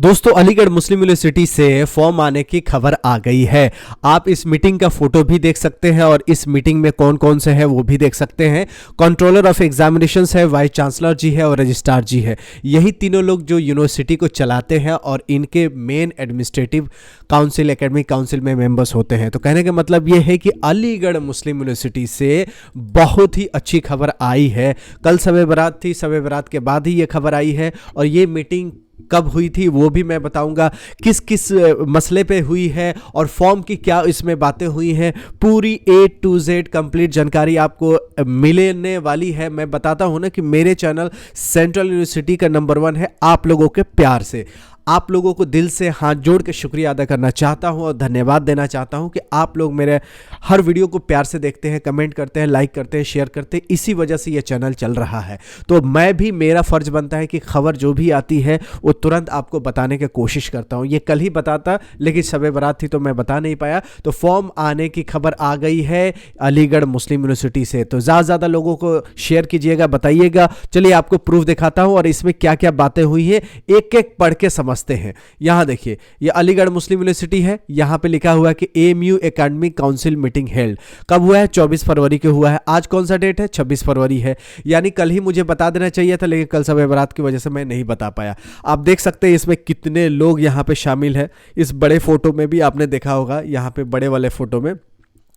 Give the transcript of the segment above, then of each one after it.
दोस्तों, अलीगढ़ मुस्लिम यूनिवर्सिटी से फॉर्म आने की खबर आ गई है। आप इस मीटिंग का फोटो भी देख सकते हैं और इस मीटिंग में कौन कौन से हैं वो भी देख सकते हैं। कंट्रोलर ऑफ एग्जामिनेशंस है, वाइस चांसलर जी है और रजिस्ट्रार जी है। यही तीनों लोग जो यूनिवर्सिटी को चलाते हैं और इनके main administrative council, academic council में मेंबर्स होते हैं। तो कहने का मतलब ये है कि अलीगढ़ मुस्लिम यूनिवर्सिटी से बहुत ही अच्छी खबर आई है। कल शब बारात थी, शब बारात के बाद ही ये खबर आई है और ये मीटिंग कब हुई थी वो भी मैं बताऊंगा, किस किस मसले पे हुई है और फॉर्म की क्या इसमें बातें हुई हैं। पूरी A to Z कंप्लीट जानकारी आपको मिलने वाली है। मैं बताता हूं ना कि मेरे चैनल सेंट्रल यूनिवर्सिटी का नंबर 1 है आप लोगों के प्यार से। आप लोगों को दिल से हाथ जोड़ के शुक्रिया अदा करना चाहता हूं और धन्यवाद देना चाहता हूं कि आप लोग मेरे हर वीडियो को प्यार से देखते हैं, कमेंट करते हैं, लाइक करते हैं, शेयर करते हैं। इसी वजह से ये चैनल चल रहा है। तो मैं भी, मेरा फर्ज बनता है कि खबर जो भी आती है वो तुरंत आपको बताने की कोशिश करता हूं। ये कल ही बताता, लेकिन शब बारात थी तो मैं बता नहीं पाया। तो फॉर्म आने की खबर आ गई है अलीगढ़ मुस्लिम यूनिवर्सिटी से। तो ज़्यादा लोगों को शेयर कीजिएगा, बताइएगा। चलिए आपको प्रूफ दिखाता हूँ और इसमें क्या क्या बातें हुई है एक एक पढ़ के समझते हैं। यहां देखिए, ये अलीगढ़ मुस्लिम यूनिवर्सिटी है। यहां पे लिखा हुआ है कि AMU academic council meeting held. कब हुआ है? 24 फरवरी को हुआ है। आज कौन सा डेट है? 26 फरवरी है। यानी कल ही मुझे बता देना चाहिए था, लेकिन कल शब बारात की वजह से मैं नहीं बता पाया। आप देख सकते हैं इसमें कितने लोग यहां पे शामिल है। इस बड़े फोटो में भी आपने देखा होगा, यहां पे बड़े वाले फोटो में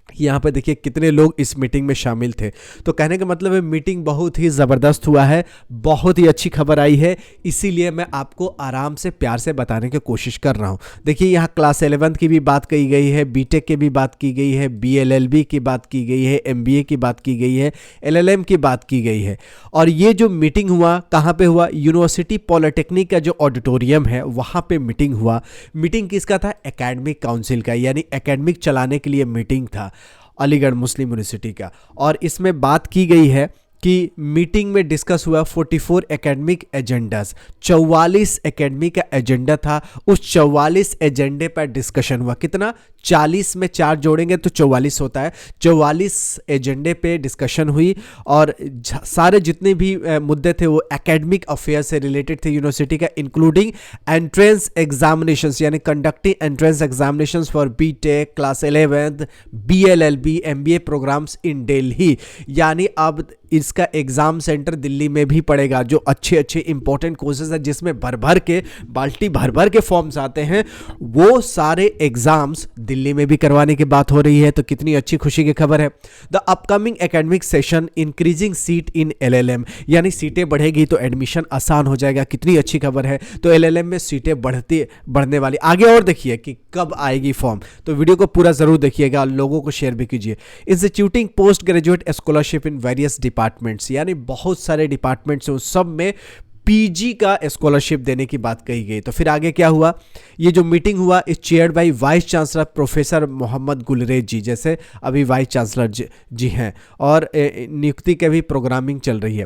यहाँ पे देखिए कितने लोग इस मीटिंग में शामिल थे। तो कहने का मतलब है मीटिंग बहुत ही ज़बरदस्त हुआ है, बहुत ही अच्छी खबर आई है। इसीलिए मैं आपको आराम से, प्यार से बताने की कोशिश कर रहा हूँ। देखिए यहाँ क्लास 11th की भी बात की गई है, बीटेक की भी बात की गई है, BLLB की बात की गई है, MBA की बात की गई है, LLM की बात की गई है। और ये जो मीटिंग हुआ कहाँ पे हुआ? यूनिवर्सिटी पॉलिटेक्निक का जो ऑडिटोरियम है वहाँ पे मीटिंग हुआ। मीटिंग किसका था? एकेडमिक काउंसिल का, यानी एकेडमिक चलाने के लिए मीटिंग था अलीगढ़ मुस्लिम यूनिवर्सिटी का। और इसमें बात की गई है कि मीटिंग में डिस्कस हुआ 44 एकेडमिक एजेंडास। 44 एकेडमिक का एजेंडा था। उस 44 एजेंडे पर डिस्कशन हुआ। कितना? 40 में 4 जोड़ेंगे तो 44 होता है। 44 एजेंडे पे डिस्कशन हुई और सारे जितने भी मुद्दे थे वो एकेडमिक अफेयर से रिलेटेड थे यूनिवर्सिटी का, इंक्लूडिंग एंट्रेंस एग्जामिनेशंस, यानी conducting entrance examinations for BTech, class 11th, BLLB, MBA programmes in Delhi. यानी अब इसका एग्जाम सेंटर दिल्ली में भी पड़ेगा। जो अच्छे अच्छे इंपॉर्टेंट कोर्सेज है जिसमें भर भर के, बाल्टी भर भर के फॉर्म्स आते हैं, वो सारे एग्जाम्स दिल्ली में भी करवाने की बात हो रही है। तो कितनी अच्छी खुशी की खबर है। The upcoming academic session increasing seat in LLM, यानी सीटें बढ़ेगी तो एडमिशन आसान हो जाएगा। कितनी अच्छी खबर है। तो LLM में सीटें बढ़ने वाली। आगे और देखिए कि कब आएगी फॉर्म। तो वीडियो को पूरा जरूर देखिएगा, लोगों को शेयर भी कीजिए। Instituting post graduate scholarship in various departments, यानी बहुत सारे डिपार्टमेंट्स हैं, उस सब में PG का स्कॉलरशिप देने की बात कही गई। तो फिर आगे क्या हुआ? ये जो मीटिंग हुआ is chaired by vice chancellor professor Mohammad Gulrez ji, जैसे अभी वाइस चांसलर जी हैं, और नियुक्ति के भी प्रोग्रामिंग चल रही है।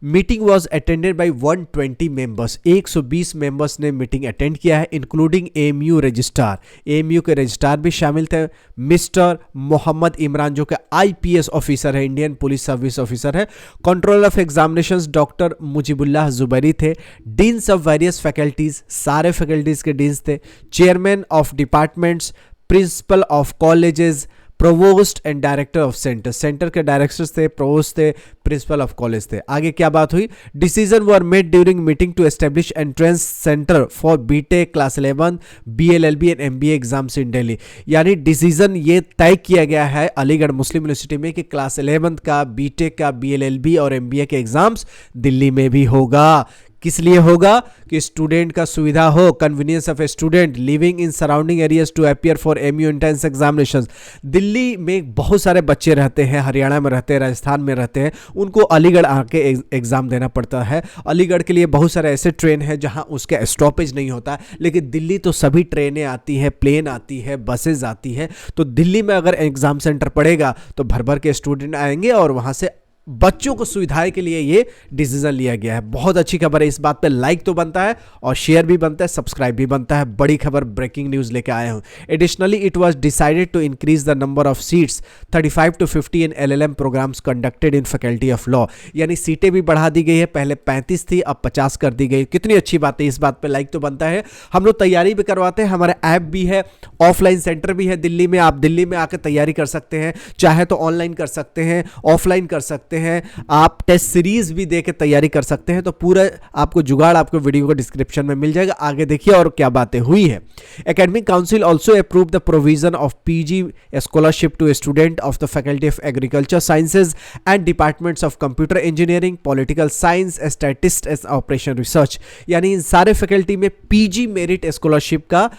Meeting was attended by 120 members. 120 members ने मीटिंग अटेंड किया है, इंक्लूडिंग AMU रजिस्ट्रार। AMU के रजिस्ट्रार भी शामिल थे, मिस्टर मोहम्मद इमरान जो कि IPS ऑफिसर है, इंडियन पुलिस सर्विस ऑफिसर है। Controller of examinations doctor Mujibullah Zubairi थे। डीन्स ऑफ वेरियस फैकल्टीज, सारे फैकल्टीज के डीन्स थे। Chairman of departments, principle of colleges, provost and director of centre. Centre के डायरेक्टर्स थे, प्रोवोस्ट थे, प्रिंसिपल ऑफ कॉलेज थे। आगे क्या बात हुई? Decision were made during meeting to establish entrance centre for BTech, class 11, BLLB and MBA exams in Delhi. यानी decision ये तय किया गया है अलीगढ़ मुस्लिम यूनिवर्सिटी में कि क्लास 11 का, बीटेक का, BLLB और MBA के एग्जाम्स दिल्ली में भी होगा। किस लिए होगा? कि स्टूडेंट का सुविधा हो, convenience of a student living in surrounding areas to appear for MU entrance examinations. Delhi में बहुत सारे बच्चे रहते हैं, हरियाणा में रहते हैं, राजस्थान में रहते हैं, उनको अलीगढ़ आके एग्जाम देना पड़ता है। अलीगढ़ के लिए बहुत सारे ऐसे ट्रेन हैं जहां उसके स्टॉपेज नहीं होता, लेकिन दिल्ली तो सभी ट्रेनें आती है, प्लेन आती है, बसेज आती है। तो दिल्ली में अगर एग्जाम सेंटर पड़ेगा तो भर भर के स्टूडेंट आएंगे और वहां से बच्चों को सुविधाएं के लिए ये डिसीजन लिया गया है। बहुत अच्छी खबर है। इस बात पे लाइक तो बनता है और शेयर भी बनता है, सब्सक्राइब भी बनता है। बड़ी खबर, ब्रेकिंग न्यूज लेके आया हूं। Additionally it was decided to increase the number of seats 35 to 50 in LLM programmes conducted in faculty of law. यानी सीटें भी बढ़ा दी गई है, पहले 35 थी, अब 50 कर दी गई। कितनी अच्छी बात है, इस बात पे लाइक तो बनता है। हम लोग तैयारी भी करवाते हैं, हमारा ऐप भी है, ऑफलाइन सेंटर भी है दिल्ली में। आप दिल्ली में आकर तैयारी कर सकते हैं, चाहे तो ऑनलाइन कर सकते हैं, ऑफलाइन कर सकते हैं, आप टेस्ट सीरीज भी देकर तैयारी कर सकते हैं। तो पूरा आपको जुगाड़ आपको वीडियो को डिस्क्रिप्शन में मिल जाएगा। आगे देखिए और क्या बातें हुई है। Academic council also approve the provision of PG scholarship to student of the faculty of agriculture sciences and departments of computer engineering, political science, statistics and operation research. यानी इन सारे फैकल्टी में PG मेरिट स्कॉलरशिप का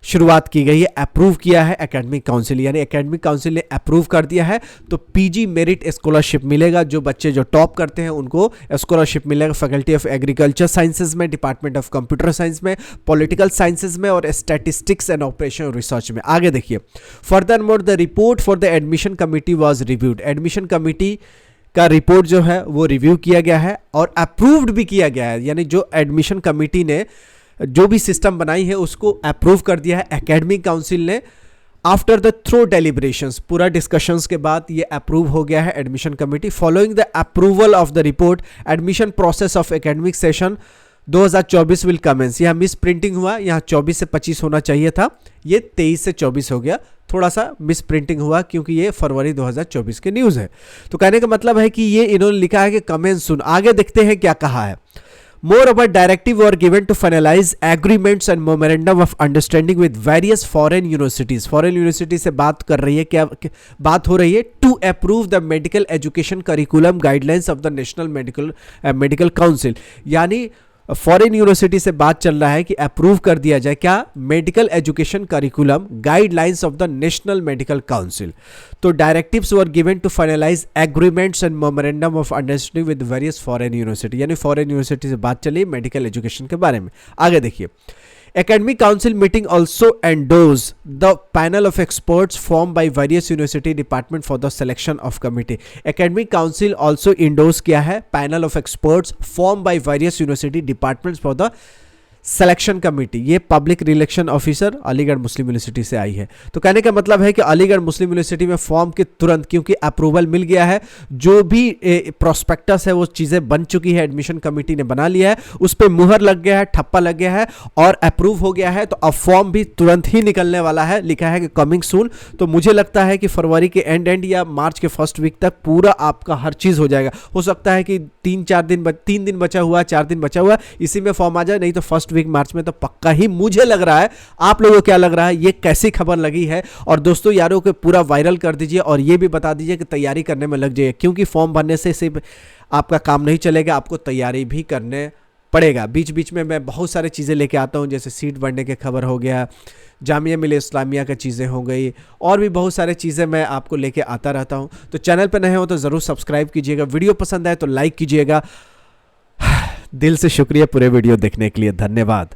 शुरुआत की गई है, approve किया है एकेडमिक काउंसिल। यानी एकेडमिक काउंसिल ने अप्रूव कर दिया है तो PG मेरिट स्कॉलरशिप मिलेगा। जो बच्चे जो टॉप करते हैं उनको स्कॉलरशिप मिलेगा फैकल्टी ऑफ एग्रीकल्चर साइंसेज में, डिपार्टमेंट ऑफ कंप्यूटर साइंस में, पॉलिटिकल साइंसेज में और स्टैटिस्टिक्स एंड ऑपरेशन रिसर्च में। आगे देखिए, further more the report for the admission committee was reviewed. Admission committee का रिपोर्ट जो है वो रिव्यू किया गया है और अप्रूव्ड भी किया गया है। यानी जो एडमिशन कमिटी ने जो भी सिस्टम बनाई है उसको अप्रूव कर दिया है एकेडमिक काउंसिल ने। आफ्टर द थ्रो डेलिब्रेशंस, पूरा डिस्कशंस के बाद ये अप्रूव हो गया है admission committee. Following the approval of the report, admission process of academic session 2024 will commence. यहाँ मिस प्रिंटिंग हुआ, यहाँ 24 से 25 होना चाहिए था, ये 23 से 24 हो गया। थोड़ा सा मिस प्रिंटिंग हुआ क्योंकि ये फरवरी 2024 की न्यूज़ है। तो कहने का मतलब है कि ये इन्होंने लिखा है कि कमेंस सुन। आगे देखते हैं क्या कहा है। Moreover, directive were given to finalize agreements and memorandum of understanding with various foreign universities. Foreign university से बात कर रही है, क्या बात हो रही है? To approve the medical education curriculum guidelines of the National Medical Council. यानी फॉरेन यूनिवर्सिटी से बात चल रहा है कि अप्रूव कर दिया जाए क्या? Medical education curriculum guidelines of the national medical council. तो directives were given to finalise agreements and memorandum of understanding with various foreign university. यानी फॉरेन यूनिवर्सिटी से बात चली मेडिकल एजुकेशन के बारे में। आगे देखिए, Academic Council meeting also endorsed the panel of experts formed by various university department for the selection of committee. Academic Council also endorsed किया है panel of experts formed by various university departments for the selection committee. ये public relaxation officer Aligarh मुस्लिम university से आई है। तो कहने का मतलब है कि अलीगढ़ मुस्लिम यूनिवर्सिटी में फॉर्म के तुरंत, क्योंकि अप्रूवल मिल गया है, जो भी प्रोस्पेक्टस है वो चीज़ें बन चुकी है, एडमिशन कमेटी ने बना लिया है, उस पर मुहर लग गया है, ठप्पा लग गया है और अप्रूव हो गया है। तो अब फॉर्म भी तुरंत ही निकलने वाला है। लिखा है कि कमिंग सून। तो मुझे लगता है कि फरवरी के एंड या मार्च के फर्स्ट वीक तक पूरा आपका हर चीज़ हो जाएगा। हो सकता है कि 3 दिन बचा हुआ, 4 दिन बचा हुआ, इसी में फॉर्म आ जाए, नहीं तो फर्स्ट वीक मार्च में तो पक्का ही मुझे लग रहा है। आप लोगों को क्या लग रहा है? ये कैसी खबर लगी है? और दोस्तों यारों को पूरा वायरल कर दीजिए और ये भी बता दीजिए कि तैयारी करने में लग जाइए, क्योंकि फॉर्म भरने से सिर्फ आपका काम नहीं चलेगा, आपको तैयारी भी करने पड़ेगा। बीच बीच में मैं बहुत सारी चीज़ें लेके आता हूँ, जैसे सीट बढ़ने की खबर हो गया, जामिया मिल्लिया इस्लामिया का चीज़ें हो गई, और भी बहुत सारी चीज़ें मैं आपको लेके आता रहता हूँ। तो चैनल पर नए हो तो ज़रूर सब्सक्राइब कीजिएगा, वीडियो पसंद आए तो लाइक कीजिएगा। दिल से शुक्रिया पूरे वीडियो देखने के लिए, धन्यवाद।